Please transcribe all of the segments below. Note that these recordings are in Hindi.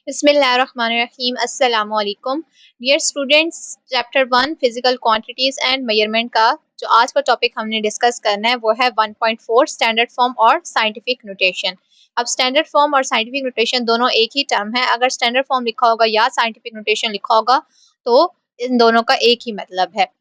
बिस्मिल्लाहिर्रहमानिर्रहीम अस्सलाम वालेकुम dear students. Chapter 1 physical quantities and measurement का जो आज का टॉपिक हमने डिस्कस करना है वो है 1.4 स्टैंडर्ड फॉर्म और साइंटिफिक नोटेशन। अब स्टैंडर्ड फॉर्म और साइंटिफिक नोटेशन दोनों एक ही टर्म है। अगर स्टैंडर्ड फॉर्म लिखा होगा या साइंटिफिक नोटेशन लिखा होगा तो इन दोनों का एक ही मतलब है।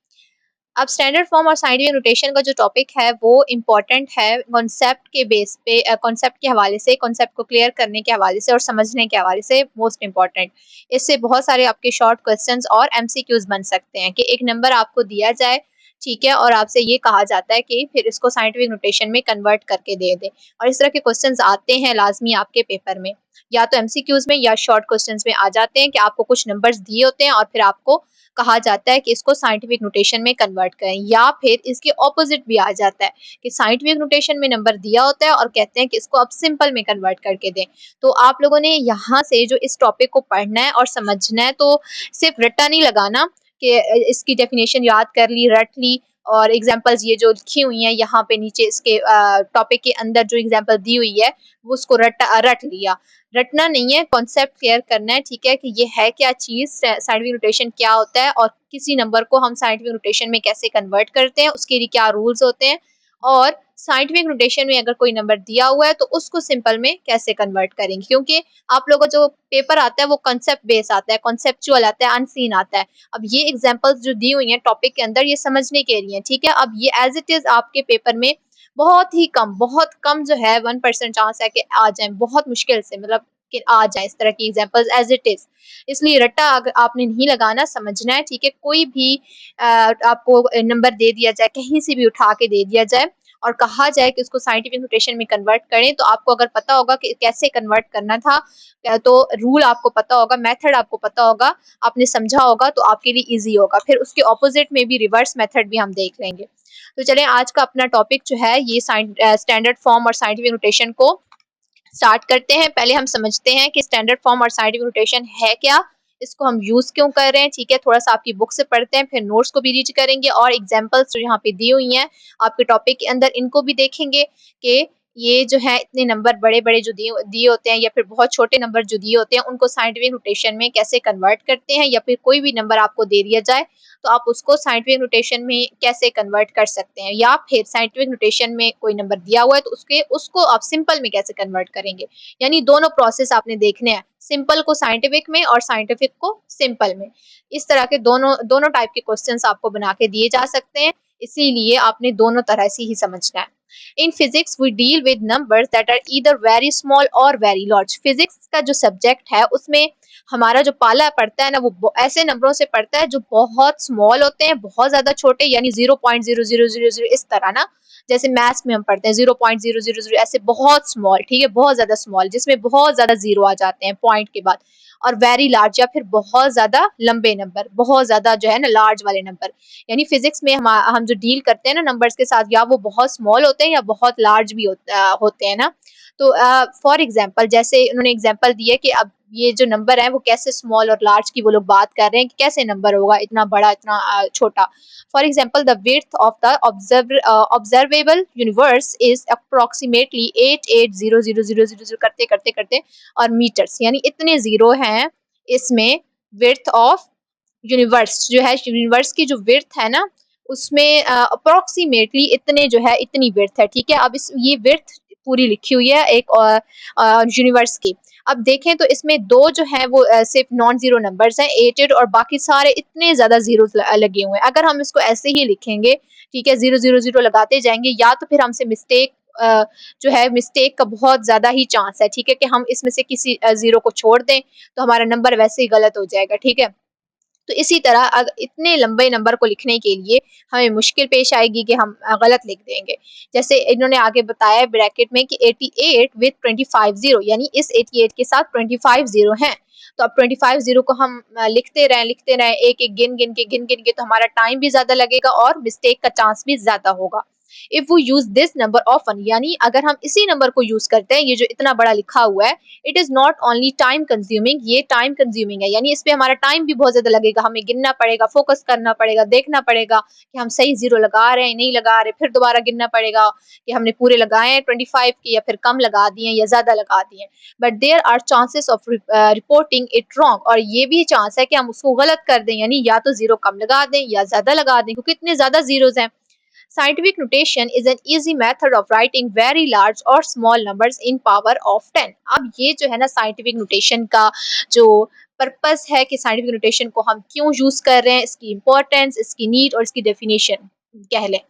अब स्टैंडर्ड फॉर्म और साइंटिफिक नोटेशन का जो टॉपिक है वो इम्पोर्टेंट है कॉन्सेप्ट के बेस पे, कॉन्सेप्ट के हवाले से, कॉन्सेप्ट को क्लियर करने के हवाले से और समझने के हवाले से मोस्ट इम्पॉर्टेंट। इससे बहुत सारे आपके शॉर्ट क्वेश्चंस और एमसीक्यूज बन सकते हैं कि एक नंबर आपको दिया जाए, ठीक है, और आपसे ये कहा जाता है कि फिर इसको साइंटिफिक नोटेशन में कन्वर्ट करके दे दे। और इस तरह के क्वेश्चंस आते हैं लाजमी आपके पेपर में, या तो एमसीक्यूज में या शॉर्ट क्वेश्चंस में आ जाते हैं कि आपको कुछ नंबर्स दिए होते हैं और फिर आपको कहा जाता है कि इसको साइंटिफिक नोटेशन में कन्वर्ट करें, या फिर इसके ऑपोजिट भी आ जाता है कि साइंटिफिक नोटेशन में नंबर दिया होता है और कहते हैं कि इसको आप सिंपल में कन्वर्ट करके दें। तो आप लोगों ने यहाँ से जो इस टॉपिक को पढ़ना है और समझना है, तो सिर्फ रट्टा नहीं लगाना कि इसकी डेफिनेशन याद कर ली, रट ली और एग्जाम्पल्स ये जो लिखी हुई हैं यहाँ पे नीचे इसके टॉपिक के अंदर जो एग्जाम्पल दी हुई है वो उसको रट लिया। रटना नहीं है, कॉन्सेप्ट क्लियर करना है, ठीक है, कि ये है क्या चीज, साइंटिफिक नोटेशन क्या होता है और किसी नंबर को हम साइंटिफिक नोटेशन में कैसे कन्वर्ट करते हैं, उसके लिए क्या रूल्स होते हैं, और साइंटिफिक नोटेशन में अगर कोई नंबर दिया हुआ है तो उसको सिंपल में कैसे कन्वर्ट करेंगे। क्योंकि आप लोगों को जो पेपर आता है वो कॉन्सेप्ट बेस आता है, कॉन्सेप्चुअल आता है, अनसीन आता है। अब ये एग्जांपल्स जो दी हुई हैं टॉपिक के अंदर ये समझने के लिए, ठीक है। अब ये एज इट इज आपके पेपर में बहुत ही कम, बहुत कम जो है 1% चांस है कि आ जाए, बहुत मुश्किल से, मतलब कि आ जाए इस तरह की एग्जांपल्स एज इट इज। इसलिए रट्टा आपने नहीं लगाना, समझना है, ठीक है। कोई भी आपको नंबर दे दिया जाए, कहीं से भी उठा के दे दिया जाए और कहा जाए कि उसको साइंटिफिक नोटेशन में कन्वर्ट करें, तो आपको अगर पता होगा कि कैसे कन्वर्ट करना था, तो रूल आपको पता होगा, मेथड आपको पता होगा, आपने समझा होगा, तो आपके लिए इजी होगा। फिर उसके ऑपोजिट में भी रिवर्स मेथड भी हम देख लेंगे। तो चलें, आज का अपना टॉपिक जो है ये स्टैंडर्ड फॉर्म और साइंटिफिक नोटेशन को स्टार्ट करते हैं। पहले हम समझते हैं कि स्टैंडर्ड फॉर्म और साइंटिफिक नोटेशन है क्या, इसको हम यूज क्यों कर रहे हैं, ठीक है। थोड़ा सा आपकी बुक से पढ़ते हैं, फिर नोट्स को भी रीड करेंगे और एग्जांपल्स जो यहाँ पे दी हुई हैं आपके टॉपिक के अंदर इनको भी देखेंगे कि ये जो है इतने नंबर बड़े बड़े जो दिए होते हैं या फिर बहुत छोटे नंबर जो दिए होते हैं उनको साइंटिफिक नोटेशन में कैसे कन्वर्ट करते हैं, या फिर कोई भी नंबर आपको दे दिया जाए तो आप उसको साइंटिफिक नोटेशन में कैसे कन्वर्ट कर सकते हैं, या फिर साइंटिफिक नोटेशन में कोई नंबर दिया हुआ है तो उसको आप सिंपल में कैसे कन्वर्ट करेंगे। यानी दोनों प्रोसेस आपने देखने हैं, सिंपल को साइंटिफिक में और साइंटिफिक को सिंपल में। इस तरह के दोनों दोनों टाइप के क्वेश्चंस आपको बना के दिए जा सकते हैं, इसीलिए आपने दोनों तरह से ही समझना है। In physics we deal with numbers that are either very small और वेरी लार्ज। फिजिक्स का जो सब्जेक्ट है उसमें हमारा जो पाला पड़ता है ना वो ऐसे नंबरों से पड़ता है जो बहुत स्मॉल होते हैं, बहुत ज्यादा छोटे, यानी 0.0000 इस तरह ना, जैसे मैथ्स में हम पढ़ते हैं 0.000 ऐसे बहुत स्मॉल, ठीक है, बहुत ज्यादा स्मॉल जिसमें बहुत ज्यादा जीरो आ जाते हैं पॉइंट के बाद। और वेरी लार्ज या फिर बहुत ज्यादा लंबे नंबर, बहुत ज्यादा जो है ना लार्ज वाले नंबर। यानी फिजिक्स में हम जो डील करते हैं ना नंबर्स के साथ, या वो बहुत स्मॉल होते हैं या बहुत लार्ज भी होते हैं ना। तो फॉर एग्जाम्पल, जैसे उन्होंने एग्जाम्पल दिया कि अब ये जो नंबर है वो कैसे स्मॉल और लार्ज की वो लोग बात कर रहे हैं कि कैसे नंबर होगा इतना बड़ा इतना छोटा। For example, the width of the observable universe is approximately 880000 करते करते करते और मीटर्स, यानी इतने जीरो हैं इसमें। विड्थ ऑफ यूनिवर्स जो है, यूनिवर्स की जो विड्थ है ना उसमें अप्रोक्सीमेटली इतने जो है इतनी विड्थ है, ठीक है। अब इस ये विड्थ पूरी लिखी हुई है एक यूनिवर्स की। अब देखें तो इसमें दो जो है वो सिर्फ नॉन जीरो नंबर्स हैं, 88, और बाकी सारे इतने ज्यादा जीरो लगे हुए हैं। अगर हम इसको ऐसे ही लिखेंगे, ठीक है, 000 लगाते जाएंगे, या तो फिर हमसे मिस्टेक जो है मिस्टेक का बहुत ज्यादा ही चांस है, ठीक है, कि हम इसमें से किसी जीरो को छोड़ दें तो हमारा नंबर वैसे ही गलत हो जाएगा, ठीक है। तो इसी तरह इतने लंबे नंबर को लिखने के लिए हमें मुश्किल पेश आएगी कि हम गलत लिख देंगे। जैसे इन्होंने आगे बताया ब्रैकेट में कि 88 विद 25 जीरो, यानी इस 88 के साथ 25 जीरो हैं। तो अब 25 जीरो को हम लिखते रहें एक एक गिन गिन के तो हमारा टाइम भी ज्यादा लगेगा और मिस्टेक का चांस भी ज्यादा होगा। If we use this number often, यानी अगर हम इसी नंबर को यूज करते हैं, ये जो इतना बड़ा लिखा हुआ है, it is not only time consuming, ये टाइम कंज्यूमिंग है, यानी इस पे हमारा टाइम भी बहुत ज्यादा लगेगा, हमें गिनना पड़ेगा, फोकस करना पड़ेगा, देखना पड़ेगा कि हम सही जीरो लगा रहे हैं नहीं लगा रहे, फिर दोबारा गिनना पड़ेगा कि हमने पूरे लगाए हैं 25 के या फिर कम लगा दिए या ज्यादा लगा दिए। But there are chances of reporting it wrong, और ये भी चांस है कि हम उसको गलत कर दें, यानी या तो जीरो कम लगा दें या ज्यादा लगा दें, क्योंकि इतने ज्यादा जीरोस हैं। Scientific notation is an easy method of writing very large or small numbers in power of 10। अब ये जो है ना साइंटिफिक नोटेशन का जो पर्पस है कि साइंटिफिक नोटेशन को हम क्यों यूज कर रहे हैं, इसकी इंपॉर्टेंस, इसकी नीड और इसकी डेफिनेशन कह लें।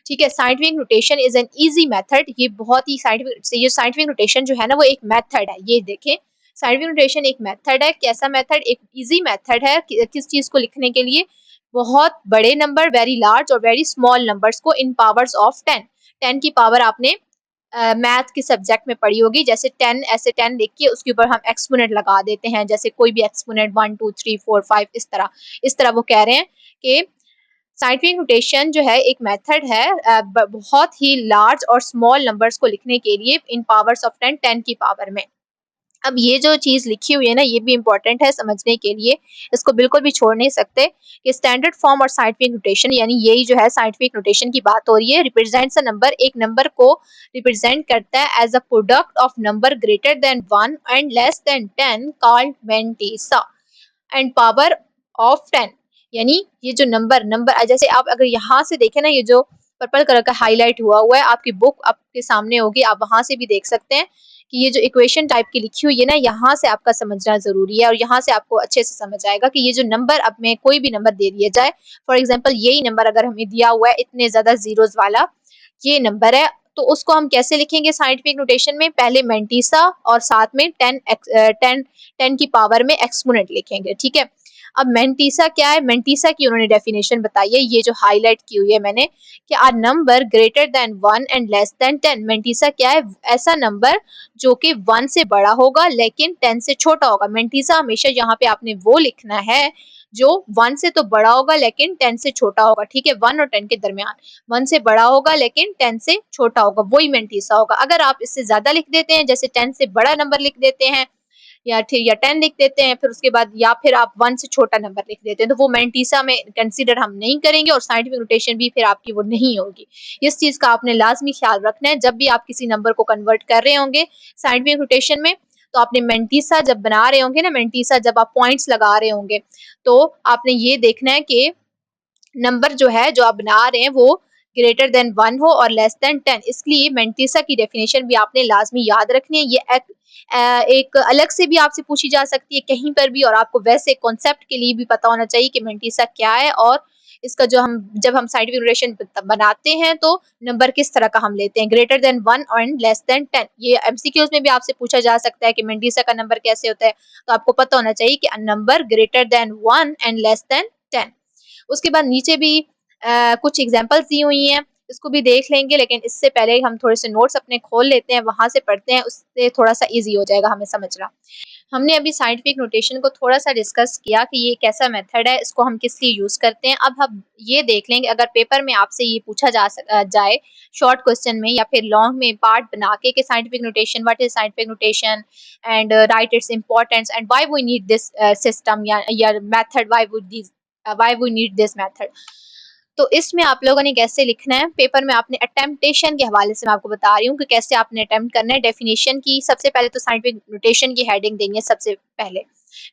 ठीक है, scientific notation is an easy method, ये बहुत ही साइंटिफिक नोटेशन जो है ना वो एक मेथड है। ये देखें, साइंटिफिक नोटेशन एक मेथड है। कैसा मेथड? एक इजी मेथड है किस चीज को लिखने के लिए? बहुत बड़े नंबर, वेरी लार्ज और वेरी स्मॉल नंबर्स को इन पावर्स ऑफ 10। 10 की पावर आपने मैथ के सब्जेक्ट में पढ़ी होगी, जैसे 10 ऐसे 10 लिख के उसके ऊपर हम एक्सपोनेंट लगा देते हैं, जैसे कोई भी एक्सपोनेंट 1 2 3 4 5 इस तरह वो कह रहे हैं कि साइंटिफिक नोटेशन जो है एक मेथड है बहुत ही लार्ज और स्मॉल नंबर्स को लिखने के लिए इन पावर्स ऑफ 10, 10 की पावर में। अब ये जो चीज लिखी हुई है ना, ये भी इंपॉर्टेंट है समझने के लिए, इसको बिल्कुल भी छोड़ नहीं सकते कि स्टैंडर्ड फॉर्म और साइंटिफिक नोटेशन, यानी यही जो है साइंटिफिक नोटेशन की बात हो रही है, रिप्रेजेंट्स अ नंबर, एक नंबर को रिप्रेजेंट करता है as a product of number greater than 1 and less than 10 called mantissa and power of 10। यानी ये जो नंबर जैसे आप अगर यहाँ से देखें ना, ये जो पर्पल कलर का हाईलाइट हुआ है, आपकी बुक आपके सामने होगी, आप वहां से भी देख सकते हैं कि ये जो इक्वेशन टाइप की लिखी हुई है ना, यहाँ से आपका समझना जरूरी है और यहाँ से आपको अच्छे से समझ आएगा कि ये जो नंबर, अब में कोई भी नंबर दे दिया जाए, फॉर एग्जाम्पल यही नंबर अगर हमें दिया हुआ है इतने ज्यादा जीरोस वाला ये नंबर है, तो उसको हम कैसे लिखेंगे साइंटिफिक नोटेशन में? पहले मेंटिसा और साथ में 10 की पावर में एक्सपोनेंट लिखेंगे। ठीक है, अब मेंटिसा क्या है? मेंटिसा की उन्होंने डेफिनेशन बताई है, ये जो हाईलाइट की हुई है मैंने, कि a number greater than 1 and less than 10। Mantissa क्या है? ऐसा नंबर जो कि 1 से बड़ा होगा लेकिन 10 से छोटा होगा। मेंटिसा हमेशा यहाँ पे आपने वो लिखना है जो 1 से तो बड़ा होगा लेकिन 10 से छोटा होगा। ठीक है, 1 और 10 के दरमियान, 1 से बड़ा होगा लेकिन 10 से छोटा होगा, वही मेंटिसा होगा। अगर आप इससे ज्यादा लिख देते हैं, जैसे 10 से बड़ा नंबर लिख देते हैं या 10 लिख देते हैं, फिर उसके बाद या फिर आप 1 से छोटा नंबर लिख देते हैं, तो वो मेंटिसा में कंसीडर हम नहीं करेंगे और साइंटिफिक नोटेशन भी फिर आपकी वो नहीं होगी। इस चीज का आपने लाजमी ख्याल रखना है जब भी आप किसी नंबर को कन्वर्ट कर रहे होंगे साइंटिफिक नोटेशन में। तो आपने मेंटिसा जब बना रहे होंगे ना, मेंटिसा जब आप पॉइंट्स लगा रहे होंगे, तो आपने ये देखना है कि नंबर जो है जो आप बना रहे हैं वो ग्रेटर देन 1 हो और लेस देन 10। इसलिए मेंटिसा की डेफिनेशन भी आपने लाजमी याद रखनी है। ये एक अलग से भी आपसे पूछी जा सकती है कहीं पर भी, और आपको वैसे कॉन्सेप्ट के लिए भी पता होना चाहिए कि मेंटिसा क्या है और इसका जो हम जब हम साइंटिफिक नोटेशन बनाते हैं तो नंबर किस तरह का हम लेते हैं, greater than 1 and less than 10। ये एमसीक्यूज में भी आपसे पूछा जा सकता है कि मेंटिसा का नंबर कैसे होता है, तो आपको पता होना चाहिए कि number greater than 1 and less than 10। उसके बाद नीचे भी कुछ एग्जांपल्स दी हुई हैं, इसको भी देख लेंगे, लेकिन इससे पहले हम थोड़े से नोट्स अपने खोल लेते हैं, वहां से पढ़ते हैं, उससे थोड़ा सा इजी हो जाएगा हमें समझना। हमने अभी साइंटिफिक नोटेशन को थोड़ा सा डिस्कस किया कि ये कैसा मेथड है, इसको हम किस लिए यूज करते हैं। अब हम ये देख लेंगे, अगर पेपर में आपसे ये पूछा जाए शॉर्ट क्वेश्चन में या फिर लॉन्ग में पार्ट बना के scientific notation, what is scientific notation and write its importance and why we need this system या method, why we need this method, तो इसमें आप लोगों ने कैसे लिखना है पेपर में, आपने अटेम्प्टेशन के हवाले से मैं आपको बता रही हूँ कि कैसे आपने अटेम्प्ट करना है। डेफिनेशन की सबसे पहले तो साइंटिफिक नोटेशन की हेडिंग देंगे सबसे पहले,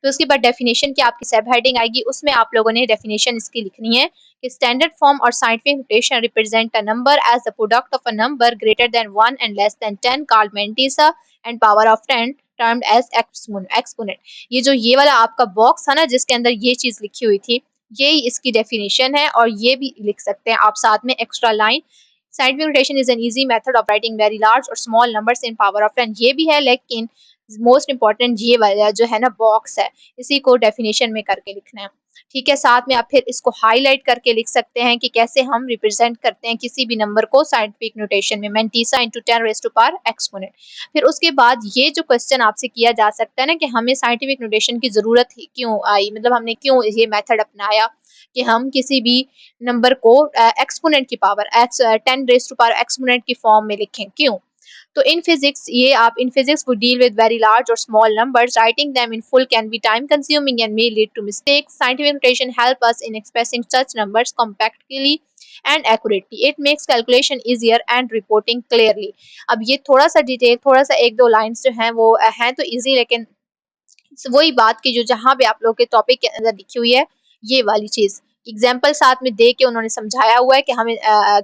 फिर उसके बाद डेफिनेशन की आपकी सब हेडिंग आएगी, उसमें आप लोगों ने डेफिनेशन इसकी लिखनी है कि स्टैंडर्ड फॉर्म और scientific notation represent a number as the product of a number greater than 1 and less than 10 called mantissa and power of 10 termed as exponent. ये वाला आपका बॉक्स था ना जिसके अंदर ये चीज लिखी हुई थी, यही इसकी डेफिनेशन है, और ये भी लिख सकते हैं आप साथ में extra line. Scientific notation is an easy method of writing very large और small numbers in power of 10, ये भी है, लेकिन मोस्ट इंपॉर्टेंट ये वाला जो है ना बॉक्स है, इसी को डेफिनेशन में करके लिखना है। ठीक है, साथ में आप फिर इसको हाईलाइट करके लिख सकते हैं कि कैसे हम रिप्रेजेंट करते हैं किसी भी नंबर को साइंटिफिक नोटेशन में, mantissa into 10 raise to power exponent. फिर उसके बाद ये जो क्वेश्चन आपसे किया जा सकता है ना कि हमें साइंटिफिक नोटेशन की जरूरत ही क्यों आई, मतलब हमने क्यों ये मेथड अपनाया, कि हम किसी भी नंबर को एक्सपोनेंट की power 10 raise to power exponent की फॉर्म में लिखें। क्यों? तो इन फिजिक्स ये आप in physics we deal with very large or small numbers. Writing them in full can be time consuming and may lead to mistakes. Scientific notation help us in expressing such numbers compactly and accurately. It makes calculation easier and reporting clearly. अब ये थोड़ा सा डिटेल, थोड़ा सा एक दो लाइंस जो हैं वो हैं तो इजी, लेकिन वही बात की जो जहाँ पे आप लोग के टॉपिक के अंदर लिखी हुई है, ये वाली चीज एग्जाम्पल साथ में दे के उन्होंने समझाया हुआ है कि हमें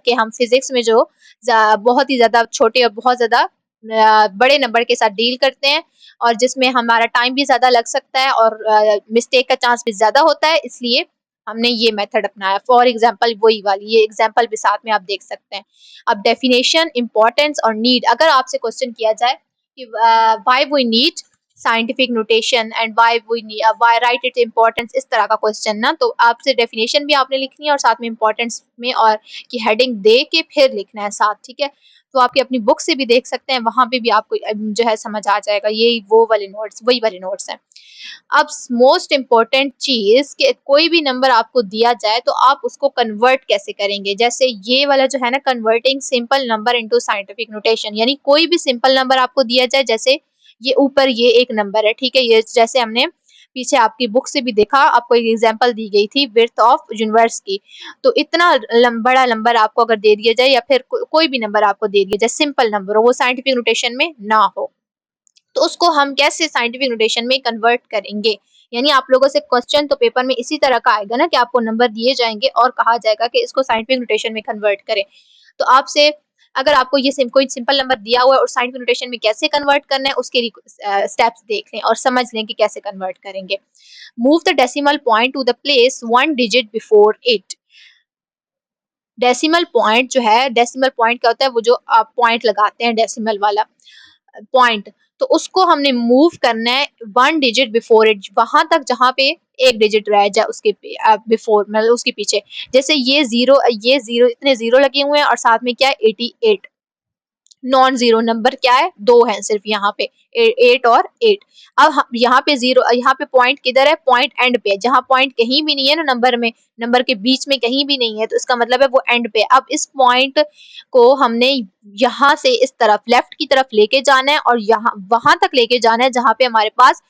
कि हम फिजिक्स में जो बहुत ही ज्यादा छोटे और बहुत ज्यादा बड़े नंबर के साथ डील करते हैं, और जिसमें हमारा टाइम भी ज्यादा लग सकता है और मिस्टेक का चांस भी ज्यादा होता है, इसलिए हमने ये मेथड अपनाया। फॉर एग्जाम्पल वही वाली ये एग्जाम्पल भी साथ में आप देख सकते हैं। अब डेफिनेशन, इंपॉर्टेंस और नीड, अगर आपसे क्वेश्चन किया जाए कि why we need scientific notation and why right its importance, इस तरह का क्वेश्चन ना, तो आपसे डेफिनेशन भी आपने लिखनी है और साथ में इंपॉर्टेंस में और की हेडिंग दे के फिर लिखना है साथ, ठीक है। तो आपकी अपनी बुक से भी देख सकते हैं, वहां पे भी आपको जो है समझ आ जाएगा। ये वो वाले नोट्स, वही वाले नोट्स हैं। अब मोस्ट इम्पोर्टेंट चीज कि कोई भी नंबर आपको दिया जाए तो आप उसको कन्वर्ट कैसे करेंगे। जैसे ये वाला जो है ना, converting simple number into scientific notation, यानी कोई भी सिंपल नंबर आपको दिया जाए, जैसे ये ऊपर ये एक नंबर है, ठीक है, ये जैसे हमने पीछे आपकी बुक से भी देखा, आपको एक एग्जांपल दी गई थी विड्थ ऑफ यूनिवर्स की। तो इतना बड़ा नंबर आपको अगर दे दिया जाए या फिर कोई भी नंबर आपको दे दिया जाए, सिंपल नंबर हो, वो साइंटिफिक नोटेशन में ना हो, तो उसको हम कैसे साइंटिफिक नोटेशन में कन्वर्ट करेंगे। यानी आप लोगों से क्वेश्चन तो पेपर में इसी तरह का आएगा ना कि आपको नंबर दिए जाएंगे और कहा जाएगा कि इसको साइंटिफिक नोटेशन में कन्वर्ट करें। तो आपसे अगर आपको ये कोई सिंपल नंबर दिया हुआ है और साइंटिफिक नोटेशन में कैसे कन्वर्ट करना है, उसके स्टेप्स देख लें और समझ लें कि कैसे कन्वर्ट करेंगे। Move the decimal point two the place 1 digit before it. Decimal point जो है, डेसिमल पॉइंट क्या होता है, वो जो आप पॉइंट लगाते हैं डेसिमल वाला पॉइंट, तो उसको हमने मूव करना है 1 डिजिट बिफोर इट, वहां तक जहां पे एक डिजिट रह जाए उसके बिफोर, मतलब उसके पीछे। जैसे ये जीरो, ये जीरो, इतने जीरो लगे हुए हैं और साथ में क्या है 88, नॉन जीरो नंबर क्या है, दो है सिर्फ यहाँ पे, 8 और 8। अब यहाँ पे जीरो, यहाँ पे पॉइंट किधर है, पॉइंट एंड पे है, जहाँ पॉइंट कहीं भी नहीं है ना नंबर में, नंबर के बीच में कहीं भी नहीं है, तो इसका मतलब है वो एंड पे। अब इस पॉइंट को हमने यहाँ से इस तरफ लेफ्ट की तरफ लेके जाना है और यहाँ वहां तक लेके जाना है जहाँ पे हमारे पास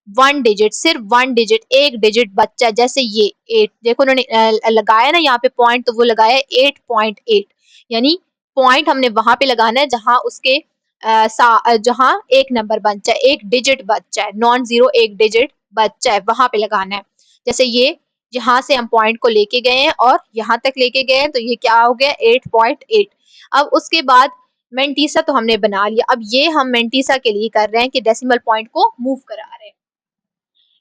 1 डिजिट, सिर्फ 1 डिजिट, एक डिजिट बच्चा है। जैसे ये 8 देखो उन्होंने लगाया ना यहाँ पे पॉइंट, तो वो लगाया 8.8, यानी पॉइंट हमने वहां पे लगाना है जहां उसके जहां एक नंबर बच्चा है, एक डिजिट बच्चा है, नॉन जीरो एक डिजिट बच्चा है, वहां पे लगाना है। जैसे ये यहाँ से हम पॉइंट को लेके गए हैं और यहाँ तक लेके गए हैं, तो ये क्या हो गया 8.8। अब उसके बाद मेंटीसा तो हमने बना लिया, अब ये हम मेंटीसा के लिए कर रहे हैं कि डेसिमल पॉइंट को मूव करा रहे हैं।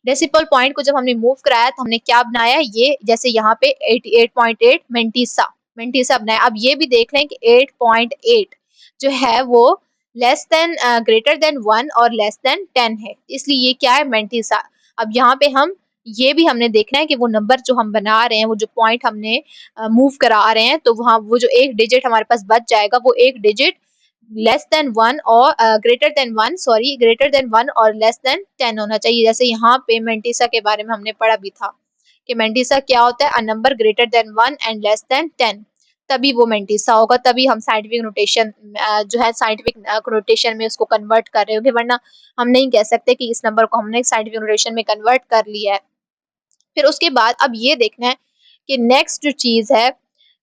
डेसिमल पॉइंट को जब हमने मूव कराया तो हमने क्या बनाया, ये जैसे यहाँ पे 88.8 मेंटीसा, मेंटीसा बनाया। अब ये भी देख लें कि 8.8 जो है वो लेस देन ग्रेटर देन 1 और लेस देन 10 है, इसलिए ये क्या है मेंटीसा। अब यहाँ पे हम ये भी हमने देखना है कि वो नंबर जो हम बना रहे हैं, वो जो पॉइंट हमने मूव करा रहे हैं, तो वहाँ वो जो एक डिजिट हमारे पास बच जाएगा, वो एक डिजिट लेस देन 1 और greater than 1, sorry greater than 1 और लेस देन 10 होना चाहिए। जैसे यहाँ पे मेंटीसा के बारे में हमने पढ़ा भी था कि मेंटीसा क्या होता है, अ number greater than 1 and less than 10, तभी वो मेंटीसा होगा, तभी हम साइंटिफिक नोटेशन जो है साइंटिफिक नोटेशन में उसको कन्वर्ट कर रहे होंगे, वरना हम नहीं कह सकते कि इस नंबर को हमने साइंटिफिक नोटेशन में कन्वर्ट कर लिया है। फिर उसके बाद अब ये देखना है कि नेक्स्ट जो चीज है,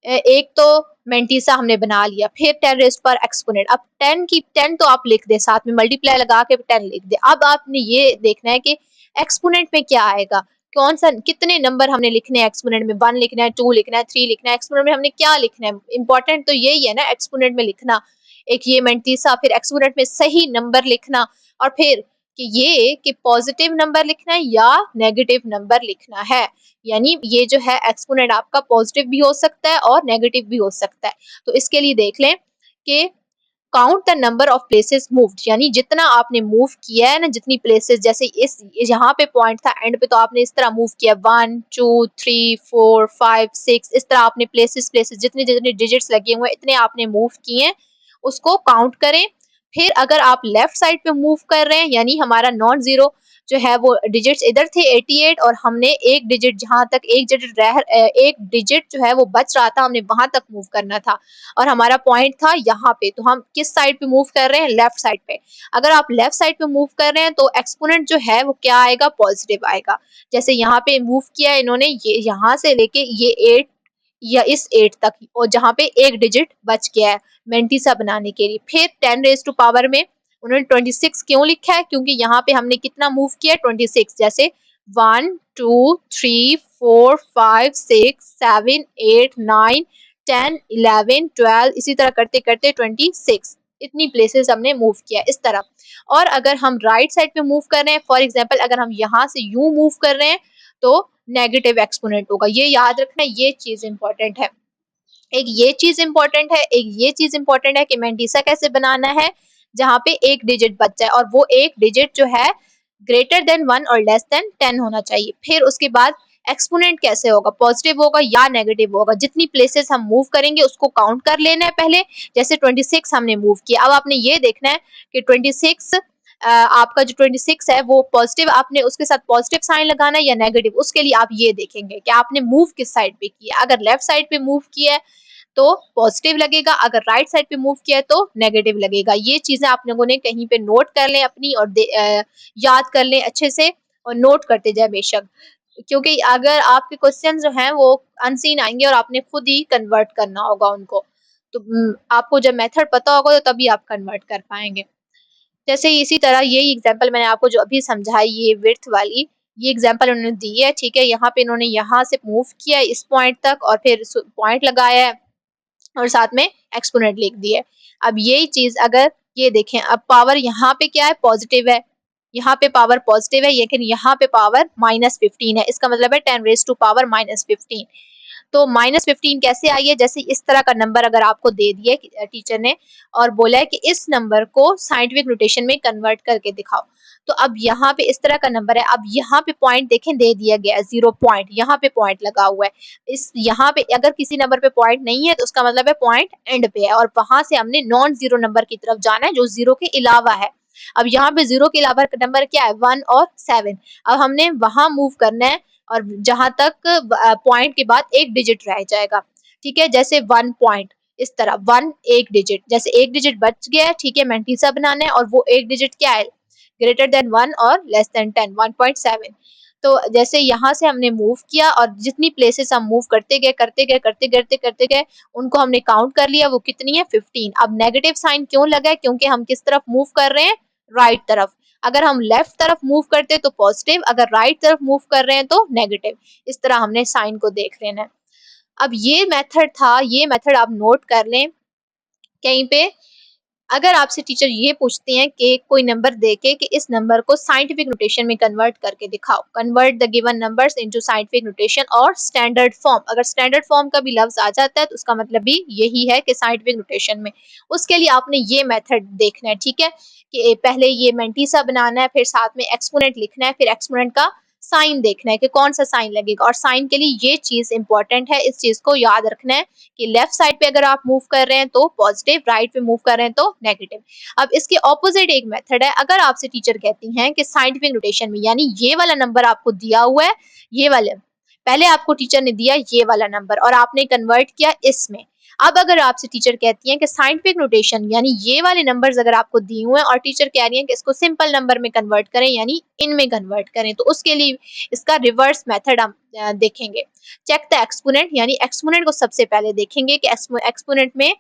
एक तो मेंटीसा हमने बना लिया, फिर 10 रेज़ पर एक्सपोनेंट। अब 10 तो आप लिख दे, साथ में मल्टीप्लाई लगा के 10 लिख दे। अब आपने ये देखना है कि एक्सपोनेंट में क्या आएगा, कौन सा, कितने नंबर हमने लिखने हैं एक्सपोनेंट में, 1 लिखना है, 2 लिखना है, 3 लिखना है, एक्सपोनेंट में हमने क्या लिखना है। इंपॉर्टेंट तो यही है ना एक्सपोनेंट में लिखना, एक ये मेंटीसा, फिर एक्सपोनेंट में सही नंबर लिखना, और फिर कि ये कि पॉजिटिव नंबर लिखना है या नेगेटिव नंबर लिखना है। यानी ये जो है एक्सपोनेंट आपका पॉजिटिव भी हो सकता है और नेगेटिव भी हो सकता है। तो इसके लिए देख लें कि count the number of places moved, यानी जितना आपने मूव किया है ना, जितनी प्लेसेस, जैसे इस यहाँ पे पॉइंट था एंड पे, तो आपने इस तरह मूव किया 1 2 3 4 5 6, इस तरह आपने प्लेसेस प्लेसेस जितने जितने डिजिट्स लगे हुए हैं इतने आपने मूव किए हैं, उसको काउंट करें। फिर अगर आप लेफ्ट साइड पे मूव कर रहे हैं, यानी हमारा नॉन जीरो जो है वो डिजिट्स इधर थे 88, और हमने एक डिजिट जहां तक एक डिजिट जो है वो बच रहा था, हमने वहां तक मूव करना था और हमारा पॉइंट था यहाँ पे। तो हम किस साइड पे मूव कर रहे हैं? लेफ्ट साइड पे। अगर आप लेफ्ट साइड पे मूव कर रहे हैं तो एक्सपोनेंट जो है वो क्या आएगा? पॉजिटिव आएगा। जैसे यहाँ पे मूव किया इन्होंने, ये यहाँ से लेके ये 8 या इस 8 तक, और जहाँ पे एक डिजिट बच गया है मेंटिसा बनाने के लिए। फिर 10 रेज टू पावर में उन्होंने 26 क्यों लिखा है? क्योंकि यहाँ पे हमने कितना मूव किया? 26। जैसे 1 2 3 4 5 6 7 8 9 10 11 12, इसी तरह करते करते 26 इतनी प्लेसेस हमने मूव किया इस तरह। और अगर हम राइट साइड पे मूव कर रहे हैं, फॉर एग्जांपल अगर हम यहाँ से यूं मूव कर रहे हैं तो नेगेटिव एक्सपोनेंट होगा। ये याद रखना, ये चीज इंपॉर्टेंट है। एक ये चीज इंपॉर्टेंट है, एक ये चीज इंपॉर्टेंट है कि मेंटिसा कैसे बनाना है जहाँ पे एक डिजिट बच जाए, और वो एक डिजिट जो है ग्रेटर देन 1 और लेस देन 10 होना चाहिए। फिर उसके बाद एक्सपोनेंट कैसे होगा? पॉजिटिव होगा या नेगेटिव होगा? जितनी प्लेसेस हम मूव करेंगे उसको काउंट कर लेना है पहले। जैसे 26 हमने मूव किया, अब आपने ये देखना है कि 26 आपका जो 26 है वो पॉजिटिव, आपने उसके साथ पॉजिटिव साइन लगाना है या नेगेटिव, उसके लिए आप ये देखेंगे कि आपने मूव किस साइड पे किया। अगर लेफ्ट साइड पे मूव किया है तो पॉजिटिव लगेगा, अगर राइट साइड पे मूव किया है तो नेगेटिव लगेगा। ये चीजें आप लोगों ने कहीं पे नोट कर लें अपनी, और याद कर लें अच्छे से, और नोट करते जाए बेशक, क्योंकि अगर आपके क्वेश्चन जो हैं वो अनसीन आएंगे और आपने खुद ही कन्वर्ट करना होगा उनको। तो आपको जब मेथड पता होगा तो तभी आप कन्वर्ट कर पाएंगे। जैसे इसी तरह यही एग्जांपल मैंने आपको जो अभी समझाई, ये विड्थ वाली, ये एग्जांपल उन्होंने दी है, ठीक है। यहाँ पे इन्होंने यहाँ से मूव किया इस पॉइंट तक और फिर पॉइंट लगाया है और साथ में एक्सपोनेंट लिख दिया है। अब यही चीज अगर ये देखें, अब पावर यहाँ पे क्या है? पॉजिटिव है। यहाँ पे पावर पॉजिटिव है, लेकिन यहाँ पे पावर -15 है। इसका मतलब है 10 रेज टू पावर -15। तो -15 कैसे आई है? जैसे इस तरह का नंबर अगर आपको दे दिया टीचर ने और बोला है कि इस नंबर को साइंटिफिक नोटेशन में कन्वर्ट करके दिखाओ, तो अब यहाँ पे इस तरह का नंबर है। अब यहाँ पे पॉइंट देखें दे दिया गया है 0 पॉइंट, यहाँ पे पॉइंट लगा हुआ है। इस यहाँ पे अगर किसी नंबर पे पॉइंट नहीं है तो उसका मतलब है पॉइंट एंड पे है, और वहां से हमने नॉन जीरो नंबर की तरफ जाना है जो जीरो के अलावा है। अब यहाँ पे जीरो के अलावा नंबर क्या है? 1 और 7। अब हमने वहां मूव करना है और जहां तक पॉइंट के बाद एक डिजिट रह जाएगा, ठीक है। जैसे 1 पॉइंट, इस तरह 1 एक डिजिट, जैसे एक डिजिट बच गया है, ठीक है। मेंटिसा बनाना है और वो एक डिजिट क्या है? ग्रेटर देन 1 और लेस देन 10, 1.7। तो जैसे यहाँ से हमने मूव किया और जितनी प्लेसेस हम मूव करते गए उनको हमने काउंट कर लिया, वो कितनी है? 15। अब नेगेटिव साइन क्यों लगा है? क्योंकि हम किस तरफ मूव कर रहे हैं? राइट तरफ। अगर हम लेफ्ट तरफ मूव करते तो पॉजिटिव, अगर राइट तरफ मूव कर रहे हैं तो नेगेटिव। इस तरह हमने साइन को देख लेना है। अब ये मेथड था, ये मेथड आप नोट कर लें कहीं पे। अगर आपसे टीचर ये पूछते हैं कि कोई नंबर देके कि इस नंबर को साइंटिफिक नोटेशन में कन्वर्ट करके दिखाओ, convert the given numbers into scientific notation और स्टैंडर्ड फॉर्म, अगर स्टैंडर्ड फॉर्म का भी लफ्ज आ जाता है तो उसका मतलब भी यही है कि साइंटिफिक नोटेशन में। उसके लिए आपने ये मेथड देखना है, ठीक है, कि पहले ये मेंटिसा बनाना है, फिर साथ में एक्सपोनेंट लिखना है, फिर एक्सपोनेंट का साइन देखना है कि कौन सा साइन लगेगा। और साइन के लिए ये चीज इंपॉर्टेंट है, इस चीज को याद रखना है कि लेफ्ट साइड पे अगर आप मूव कर रहे हैं तो पॉजिटिव, राइट पे मूव कर रहे हैं तो नेगेटिव। अब इसके ऑपोजिट एक मेथड है, अगर आपसे टीचर कहती हैं कि साइंटिफिक नोटेशन में, यानी ये वाला नंबर आपको दिया हुआ है, ये वाले पहले आपको टीचर ने दिया ये वाला नंबर और आपने कन्वर्ट किया इसमें। अब अगर आपसे टीचर कहती हैं कि साइंटिफिक नोटेशन यानी ये वाले नंबर्स अगर आपको दिए हुए हैं और टीचर कह रही हैं कि इसको सिंपल नंबर में कन्वर्ट करें, यानी इनमें कन्वर्ट करें, तो उसके लिए इसका रिवर्स मेथड हम देखेंगे। चेक द एक्सपोनेंट, यानी एक्सपोनेंट को सबसे पहले देखेंगे कि एक्सपोनेंट में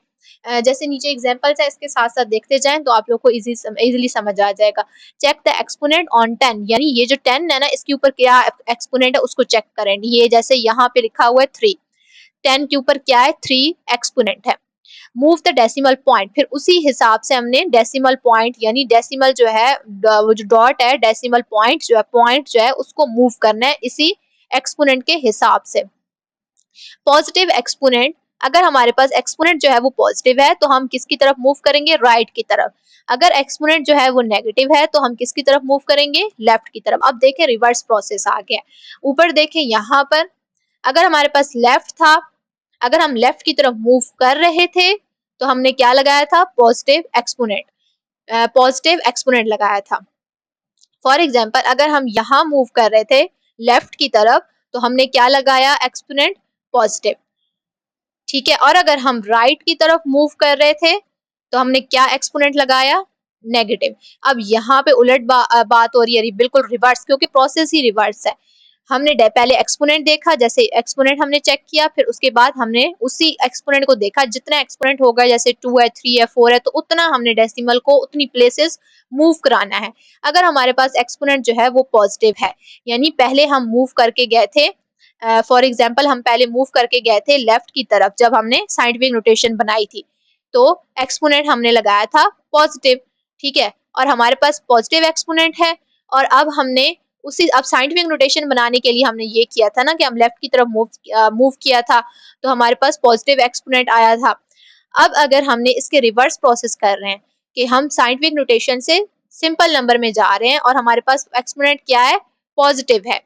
जैसे नीचे एग्जांपल्स है इसके साथ साथ देखते जाएं तो आप लोग को इजीली समझ आ जाएगा। चेक द एक्सपोनेंट ऑन 10, यानी ये जो 10 है ना इसके ऊपर क्या एक्सपोनेंट है उसको चेक करें। ये जैसे यहाँ पे लिखा हुआ है 3, 10 के ऊपर क्या है? 3 एक्सपोनेंट है। मूव द डेसिमल पॉइंट, फिर उसी हिसाब से हमने डेसिमल पॉइंट यानी डेसिमल जो है वो जो डॉट है डेसिमल पॉइंट जो है उसको मूव करना है इसी एक्सपोनेंट के हिसाब से। पॉजिटिव एक्सपोनेंट, अगर हमारे पास एक्सपोनेंट जो है वो पॉजिटिव है तो हम किसकी तरफ मूव करेंगे? राइट की तरफ। अगर एक्सपोनेंट जो है वो नेगेटिव है तो हम किसकी तरफ मूव करेंगे? लेफ्ट की तरफ। अब देखें रिवर्स प्रोसेस आ गया। ऊपर देखें यहाँ पर अगर हमारे पास लेफ्ट था, अगर हम लेफ्ट की तरफ मूव कर रहे थे तो हमने क्या लगाया था? Positive exponent. पॉजिटिव एक्सपोनेंट लगाया था। फॉर एग्जाम्पल अगर हम यहाँ मूव कर रहे थे लेफ्ट की तरफ तो हमने क्या लगाया एक्सपोनेंट पॉजिटिव, ठीक है। और अगर हम राइट की तरफ मूव कर रहे थे तो हमने क्या एक्सपोनेंट लगाया नेगेटिव। अब यहाँ पे उलट बात हो रही है, बिल्कुल रिवर्स, क्योंकि प्रोसेस ही रिवर्स है। हमने पहले एक्सपोनेंट देखा, जैसे एक्सपोनेंट हमने चेक किया, फिर उसके बाद हमने उसी एक्सपोनेंट को देखा, जितना एक्सपोनेंट होगा जैसे 2 है 3 है 4 है तो उतना हमने डेसिमल को उतनी प्लेसेस मूव कराना है। अगर हमारे पास एक्सपोनेंट जो है वो पॉजिटिव है, यानी पहले हम मूव करके गए थे, फॉर एग्जाम्पल हम पहले मूव करके गए थे लेफ्ट की तरफ जब हमने साइंटिफिक नोटेशन बनाई थी, तो एक्सपोनेंट हमने लगाया था पॉजिटिव, ठीक है। और हमारे पास पॉजिटिव एक्सपोनेंट है, और अब हमने उसी अब साइंटिफिक नोटेशन बनाने के लिए हमने ये किया था ना कि हम लेफ्ट की तरफ मूव किया था, तो हमारे पास पॉजिटिव एक्सपोनेंट आया था। अब अगर हमने इसके रिवर्स प्रोसेस कर रहे हैं कि हम साइंटिफिक नोटेशन से सिंपल नंबर में जा रहे हैं और हमारे पास एक्सपोनेंट क्या है पॉजिटिव है,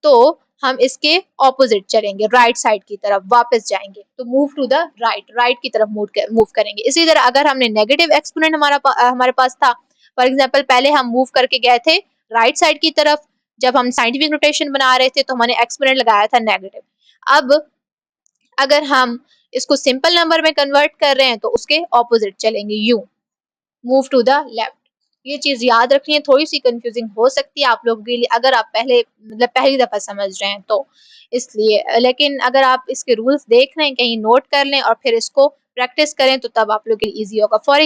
तो हम इसके ऑपोजिट चलेंगे, राइट साइड की तरफ वापस जाएंगे, तो move to the right, right की तरफ मूव करेंगे। इसी तरह अगर हमने नेगेटिव एक्सपोनेंट हमारे पास था, फॉर एग्जांपल पहले हम मूव करके गए थे राइट साइड की तरफ, जब हम साइंटिफिक नोटेशन बना रहे थे तो हमने एक्सपोनेंट लगाया था नेगेटिव। अब अगर हम इसको सिंपल नंबर में कन्वर्ट कर रहे हैं तो उसके ऑपोजिट चलेंगे, you move to the left. ये चीज याद रखनी है, थोड़ी सी कंफ्यूजिंग हो सकती है आप लोगों के लिए अगर आप पहली दफा समझ रहे हैं तो, इसलिए। लेकिन अगर आप इसके रूल्स देख रहे हैं कहीं नोट कर लें और फिर इसको प्रैक्टिस करें तो तब आप लोग के लिए इजी होगा। फॉर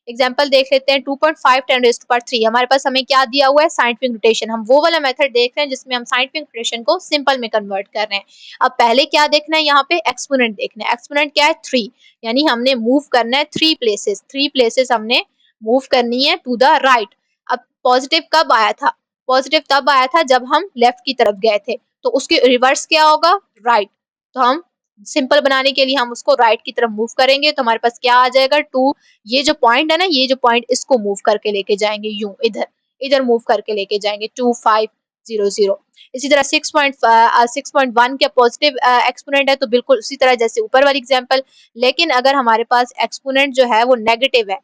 एग्जाम्पल देख लेते हैं 2.5 10⁻³ हमारे पास हमें क्या दिया हुआ है साइंटिफिक नोटेशन, हम वो वाला मेथड देख रहे हैं जिसमें हम साइंटिफिक नोटेशन को सिंपल में कन्वर्ट कर रहे हैं। अब पहले क्या देखना है, यहाँ पे एक्सपोनेंट देखना है। एक्सपोनेंट क्या है 3, यानी हमने मूव करना है 3 प्लेसेस हमने मूव करनी है टू द राइट। अब पॉजिटिव कब आया था, पॉजिटिव तब आया था जब हम लेफ्ट की तरफ गए थे, तो उसके रिवर्स क्या होगा राइट। तो हम सिंपल बनाने के लिए हम उसको राइट की तरफ मूव करेंगे तो हमारे पास क्या आ जाएगा 2, ये जो पॉइंट है ना, ये जो पॉइंट इसको मूव करके लेके जाएंगे, यूं इधर इधर मूव करके लेके जाएंगे 2 5 0 0। इसी तरह 6.1 क्या पॉजिटिव एक्सपोनेंट है, तो बिल्कुल उसी तरह जैसे ऊपर वाली एग्जांपल। लेकिन अगर हमारे पास एक्सपोनेंट जो है वो नेगेटिव है,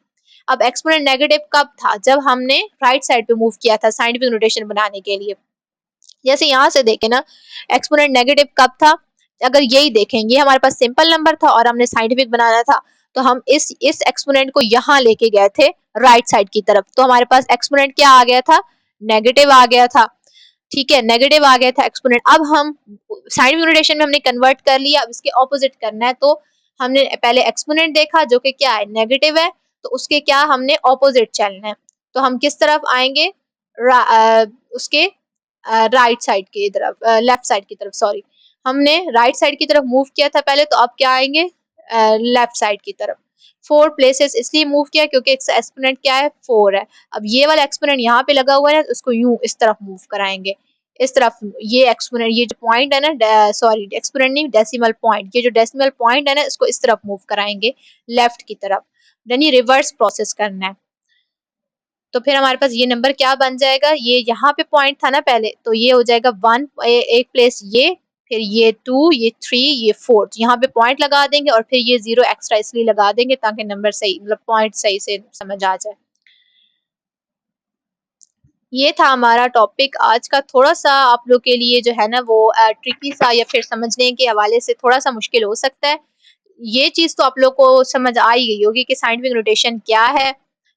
अब एक्सपोनेंट नेगेटिव कब था, जब हमने राइट साइड पे मूव किया था साइंटिफिक नोटेशन बनाने के लिए। जैसे यहाँ से देखें ना, एक्सपोनेंट नेगेटिव कब था, अगर यही देखें ये हमारे पास सिंपल नंबर था और हमने साइंटिफिक बनाना था, तो हम इस एक्सपोनेंट को यहाँ लेके गए थे राइट साइड की तरफ, तो हमारे पास एक्सपोनेंट क्या आ गया था नेगेटिव आ गया था, ठीक है, नेगेटिव आ गया था एक्सपोनेंट। अब हम साइंटिफिक नोटेशन में हमने कन्वर्ट कर लिया, अब इसके ऑपोजिट करना है, तो हमने पहले एक्सपोनेंट देखा जो कि क्या है नेगेटिव है, तो उसके क्या हमने ऑपोजिट चलना है, तो हम किस तरफ आएंगे उसके राइट साइड की तरफ, लेफ्ट साइड की तरफ, सॉरी, हमने राइट साइड की तरफ मूव किया था पहले, तो अब क्या आएंगे लेफ्ट साइड की तरफ। 4 प्लेसेस इसलिए मूव किया क्योंकि एक्सपोनेंट क्या है 4 है। अब ये वाला एक्सपोनेंट यहाँ पे लगा हुआ है तो उसको यूं इस तरफ मूव कराएंगे, इस तरफ। ये एक्सपोनेंट, ये जो पॉइंट है ना, सॉरी एक्सपोनेंट नहीं डेसिमल पॉइंट, ये जो डेसिमल पॉइंट है ना इसको इस तरफ मूव कराएंगे लेफ्ट की तरफ, यानी रिवर्स प्रोसेस करना है। तो फिर हमारे पास ये नंबर क्या बन जाएगा, ये यहाँ पे पॉइंट था ना पहले, तो ये हो जाएगा 1 एक प्लेस, ये फिर ये 2 ये 3 ये 4, यहाँ पे पॉइंट लगा देंगे और फिर ये 0 एक्स्ट्रा इसलिए लगा देंगे ताकि नंबर सही, मतलब पॉइंट सही से समझ आ जाए। ये था हमारा टॉपिक आज का, थोड़ा सा आप लोग के लिए जो है ना वो ट्रिकी सा या फिर समझने के हवाले से थोड़ा सा मुश्किल हो सकता है। ये चीज तो आप लोग को समझ आ ही गई होगी कि साइंटिफिक नोटेशन क्या है,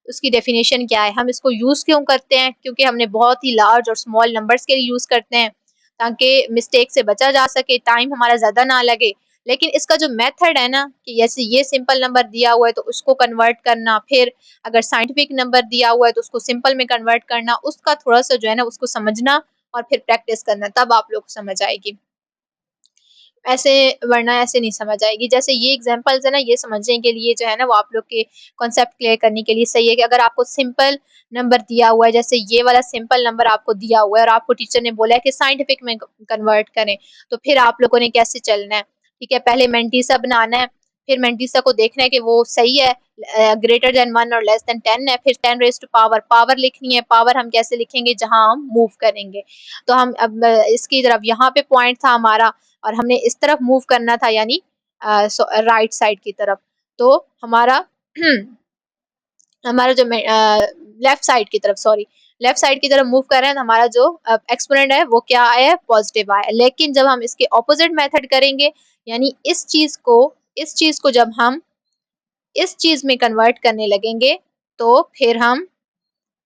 उसकी डेफिनेशन क्या है, हम इसको यूज क्यों करते हैं, क्योंकि हमने बहुत ही लार्ज और स्मॉल नंबर्स के लिए यूज करते हैं ताकि मिस्टेक से बचा जा सके, टाइम हमारा ज्यादा ना लगे। लेकिन इसका जो मेथड है ना कि जैसे ये सिंपल नंबर दिया हुआ है तो उसको कन्वर्ट करना, फिर अगर साइंटिफिक नंबर दिया हुआ है तो उसको सिंपल में कन्वर्ट करना, उसका थोड़ा सा जो है ना उसको समझना और फिर प्रैक्टिस करना, तब आप लोग को समझ आएगी। ऐसे, वरना ऐसे नहीं समझ आएगी। जैसे ये एग्जांपल्स है ना, ये समझने के लिए जो है ना वो आप लोग के कॉन्सेप्ट क्लियर करने के लिए सही है कि अगर आपको सिंपल नंबर दिया हुआ है, जैसे ये वाला सिंपल नंबर आपको दिया हुआ है और आपको टीचर ने बोला है कि साइंटिफिक में कन्वर्ट करें, तो फिर आप लोगों ने कैसे चलना है, ठीक है। पहले मेंटीसा बनाना है, फिर मेंटीसा को देखना है कि वो सही है, ग्रेटर देन 1 और लेस देन 10 है, फिर 10 रेज़ टू पावर, पावर लिखनी है। पावर हम कैसे लिखेंगे, जहां हम मूव करेंगे, तो हम अब इसकी तरफ, यहाँ पे पॉइंट था हमारा और हमने इस तरफ मूव करना था, यानी राइट साइड की तरफ, तो हमारा हमारा जो लेफ्ट साइड की तरफ, सॉरी, लेफ्ट साइड की तरफ मूव कर रहे हैं, तो हमारा जो एक्सपोनेंट है वो क्या आया है, पॉजिटिव आया है। लेकिन जब हम इसके ऑपोजिट मेथड करेंगे, यानी इस चीज को जब हम इस चीज में कन्वर्ट करने लगेंगे, तो फिर हम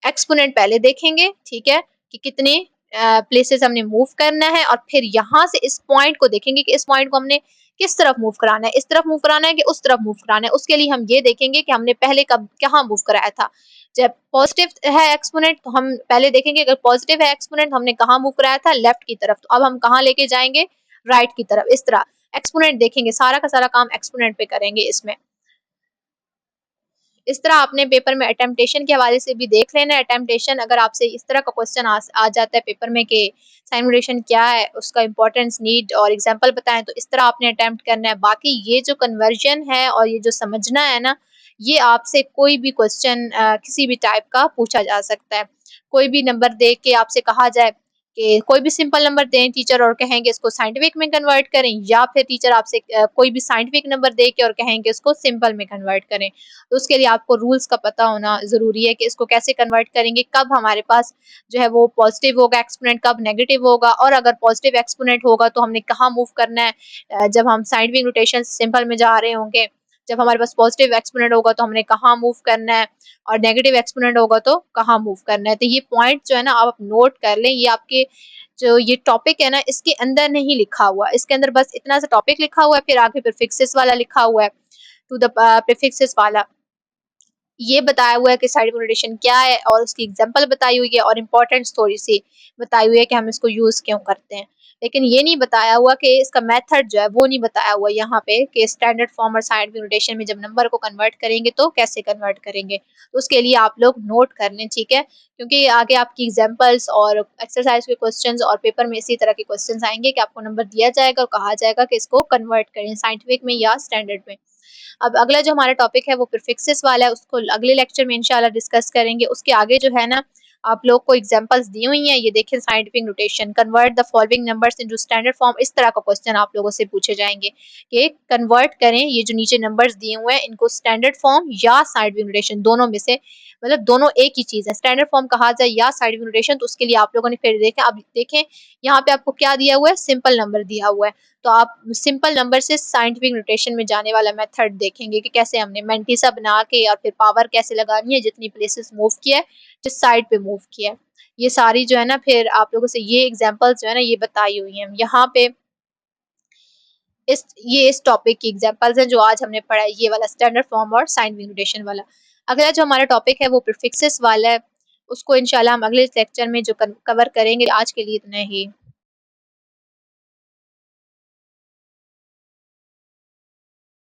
एक्सपोनेंट पहले देखेंगे, ठीक है, कि कितने प्लेसेस हमने मूव करना है, और फिर यहाँ से इस पॉइंट को देखेंगे कि इस पॉइंट को हमने किस तरफ मूव कराना है, इस तरफ मूव कराना है कि उस तरफ मूव कराना है। उसके लिए हम ये देखेंगे कि हमने पहले कब कहाँ मूव कराया था। जब पॉजिटिव है एक्सपोनेंट, तो हम पहले देखेंगे अगर पॉजिटिव है एक्सपोनेंट, हमने कहाँ मूव कराया था, लेफ्ट की तरफ। तो अब हम कहाँ लेके जाएंगे, राइट की तरफ। इस तरह एक्सपोनेंट देखेंगे, सारा का सारा काम एक्सपोनेंट पे करेंगे इसमें। इस तरह आपने पेपर में अटेम्पटेशन के हवाले से भी देख लेना है। अटेम्पटेशन अगर आपसे इस तरह का क्वेश्चन आ जाता है पेपर में कि साइन नोटेशन क्या है, उसका इंपॉर्टेंस, नीड और एग्जांपल बताएं, तो इस तरह आपने अटेम्प्ट करना है। बाकी ये जो कन्वर्जन है और ये जो समझना है ना, ये आपसे कोई भी क्वेश्चन किसी भी टाइप का पूछा जा सकता है। कोई भी नंबर दे के आपसे कहा जाए कि कोई भी सिंपल नंबर दें टीचर और कहेंगे इसको साइंटिफिक में कन्वर्ट करें, या फिर टीचर आपसे कोई भी साइंटिफिक नंबर दे के और कहेंगे इसको सिंपल में कन्वर्ट करें, तो उसके लिए आपको रूल्स का पता होना ज़रूरी है कि इसको कैसे कन्वर्ट करेंगे, कब हमारे पास जो है वो पॉजिटिव होगा एक्सपोनेंट, कब नेगेटिव होगा, और अगर पॉजिटिव एक्सपोनेंट होगा तो हमने कहाँ मूव करना है। जब हम साइंटिफिक नोटेशन सिंपल में जा रहे होंगे, जब हमारे पास पॉजिटिव एक्सपोनेंट होगा तो हमने कहाँ मूव करना है, और नेगेटिव एक्सपोनेंट होगा तो कहाँ मूव करना है। तो ये पॉइंट जो है ना आप नोट कर लें। ये आपके जो ये टॉपिक है ना, इसके अंदर नहीं लिखा हुआ, इसके अंदर बस इतना सा टॉपिक लिखा हुआ है, फिर आगे प्रीफिक्सेस वाला लिखा हुआ है, टू द प्रीफिक्सेस वाला ये बताया हुआ है कि साइड नोटेशन क्या है, और उसकी एग्जांपल बताई हुई है, और इम्पोर्टेंट्स थोड़ी सी बताई हुई है कि हम इसको यूज क्यों करते हैं। लेकिन ये नहीं बताया हुआ कि इसका मेथड जो है वो नहीं बताया हुआ यहाँ पे कि स्टैंडर्ड फॉर्म और साइड नोटेशन में जब नंबर को कन्वर्ट करेंगे तो कैसे कन्वर्ट करेंगे। तो उसके लिए आप लोग नोट कर लें, ठीक है, क्योंकि आगे आपकी एग्जाम्पल्स और एक्सरसाइज के क्वेश्चन और पेपर में इसी तरह के क्वेश्चन आएंगे कि आपको नंबर दिया जाएगा और कहा जाएगा कि इसको कन्वर्ट करें साइंटिफिक में या स्टैंडर्ड में। अब अगला जो हमारा टॉपिक है वो प्रीफिक्सेस वाला है, उसको अगले लेक्चर में इंशाल्लाह डिस्कस करेंगे। उसके आगे जो है ना, आप लोग को एग्जांपल्स दी हुई हैं, ये देखें, scientific notation, convert the following numbers into standard form, इस तरह का क्वेश्चन आप लोगों से पूछे जाएंगे कि कन्वर्ट करें ये जो नीचे नंबर्स दिए हुए हैं इनको स्टैंडर्ड फॉर्म या साइंटिफिक नोटेशन, दोनों में से, मतलब दोनों एक ही चीज है, स्टैंडर्ड फॉर्म कहा जाए या साइंटिफिक नोटेशन। तो उसके लिए आप लोगों ने फिर देखा, अब देखें यहाँ पे आपको क्या दिया हुआ है, सिंपल नंबर दिया हुआ है। तो आप सिंपल नंबर से साइंटिफिक नोटेशन में जाने वाला मेथड देखेंगे कि कैसे हमने मेंटिसा बना के और फिर पावर कैसे लगानी है, जितनी प्लेसेस मूव किया है, जिस साइड पे मूव किया है, ये सारी जो है ना, फिर आप लोगों से ये एग्जांपल्स जो है ना ये बताई हुई हैं यहाँ पे। इस टॉपिक की एग्जांपल्स हैं जो आज हमने पढ़ा है, ये वाला स्टैंडर्ड फॉर्म और साइंटिफिक नोटेशन वाला। अगला जो हमारा टॉपिक है वो प्रीफिक्सेस वाला है, उसको इंशाल्लाह हम अगले लेक्चर में जो कवर करेंगे। आज के लिए इतना ही।